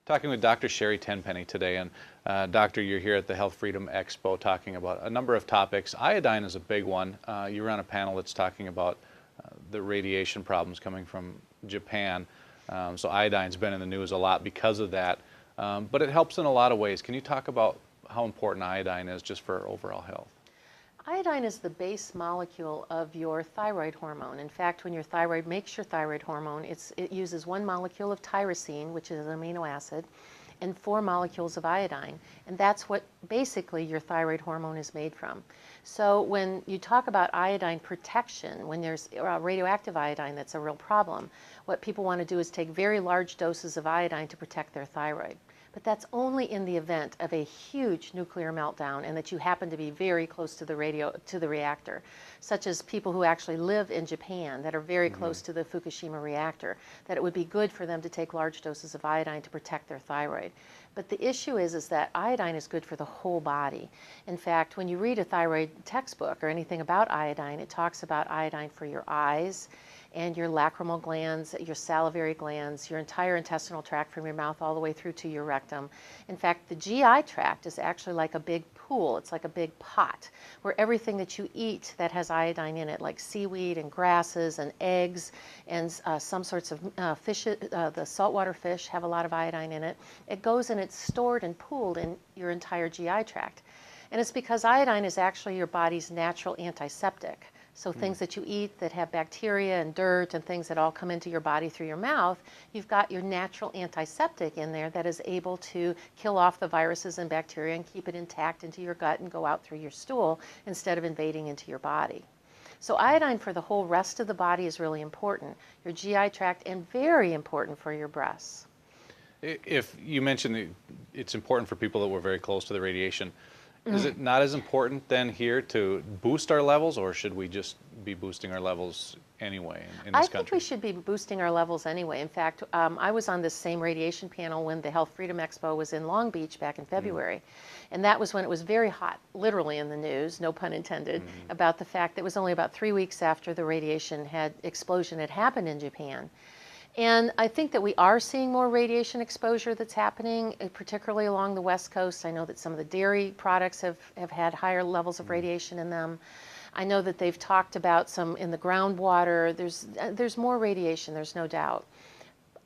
Talking with Dr. Sherry Tenpenny today, and Doctor, you're here at the Health Freedom Expo talking about a number of topics. Iodine is a big one. You were on a panel that's talking about the radiation problems coming from Japan. So iodine's been in the news a lot because of that, but it helps in a lot of ways. Can you talk about how important iodine is just for overall health? Iodine is the base molecule of your thyroid hormone. In fact, when your thyroid makes your thyroid hormone, it uses one molecule of tyrosine, which is an amino acid, and 4 molecules of iodine. And that's what basically your thyroid hormone is made from. So when you talk about iodine protection, when there's radioactive iodine that's a real problem, what people want to do is take very large doses of iodine to protect their thyroid. But that's only in the event of a huge nuclear meltdown and that you happen to be very close to the reactor, such as people who actually live in Japan that are very close to the Fukushima reactor, that it would be good for them to take large doses of iodine to protect their thyroid. But the issue is that iodine is good for the whole body. In fact, when you read a thyroid textbook or anything about iodine, it talks about iodine for your eyes and your lacrimal glands, your salivary glands, your entire intestinal tract from your mouth all the way through to your rectum. In fact, the GI tract is actually like a big pool. It's like a big pot where everything that you eat that has iodine in it, like seaweed and grasses and eggs and some sorts of fish, the saltwater fish have a lot of iodine in it. It goes and it's stored and pooled in your entire GI tract. And it's because iodine is actually your body's natural antiseptic. So things that you eat that have bacteria and dirt and things that all come into your body through your mouth, you've got your natural antiseptic in there that is able to kill off the viruses and bacteria and keep it intact into your gut and go out through your stool instead of invading into your body. So iodine for the whole rest of the body is really important, your GI tract, and very important for your breasts. If you mentioned it's important for people that were very close to the radiation, is it not as important then here to boost our levels, or should we just be boosting our levels anyway in this country? I think we should be boosting our levels anyway. In fact, I was on this same radiation panel when the Health Freedom Expo was in Long Beach back in February. And that was when it was very hot, literally in the news, no pun intended, about the fact that it was only about 3 weeks after the radiation explosion had happened in Japan. And I think that we are seeing more radiation exposure that's happening, particularly along the West Coast. I know that some of the dairy products have had higher levels of radiation in them. I know that they've talked about some in the groundwater. There's more radiation, there's no doubt.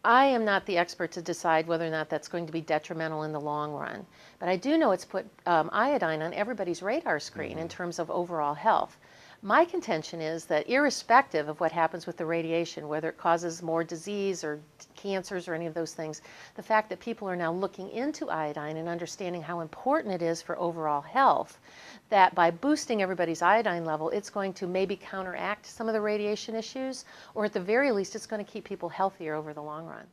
I am not the expert to decide whether or not that's going to be detrimental in the long run. But I do know it's put iodine on everybody's radar screen in terms of overall health. My contention is that irrespective of what happens with the radiation, whether it causes more disease or cancers or any of those things, the fact that people are now looking into iodine and understanding how important it is for overall health, that by boosting everybody's iodine level, it's going to maybe counteract some of the radiation issues, or at the very least, it's going to keep people healthier over the long run.